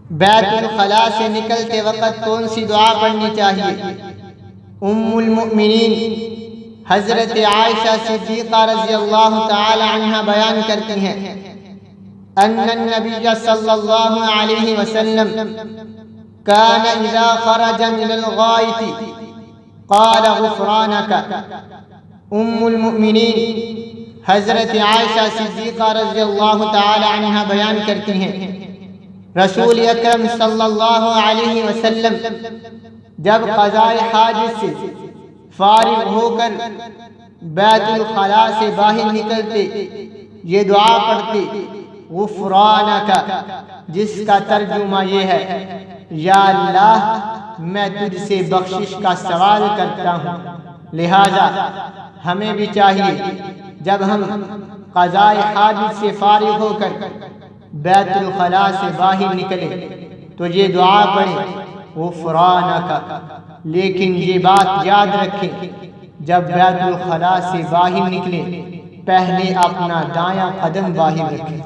بیت الخلاء سے نکلتے وقت کون سی دعا پڑھنی چاہیے؟ ام المؤمنین حضرت عائشہ صدیقہ رضی اللہ تعالی عنہ بیان کرتی ہیں ان النبی صلی اللہ علیہ وسلم كان اذا خرج من الغائط قال غفرانک۔ ام المؤمنین حضرت عائشہ صدیقہ رضی اللہ تعالی عنہ بیان کرتی ہیں رسول اکرم صلی اللہ علیہ وسلم جب قضائے حاجت سے فارغ ہو کر بیت الخلاء سے باہر نکلتے یہ دعا پڑھتے غفرانک، جس کا ترجمہ یہ ہے یا اللہ میں تجھ سے بخشش کا سوال کرتا ہوں۔ لہذا ہمیں بھی چاہیے جب ہم قضائے حاجت سے فارغ ہو کر بیت الخلاء سے باہر نکلیں تو یہ دعا پڑھیں غفرانک، لیکن یہ بات یاد رکھیں جب بیت الخلاء سے باہر نکلیں پہلے اپنا دایاں قدم باہر رکھیں۔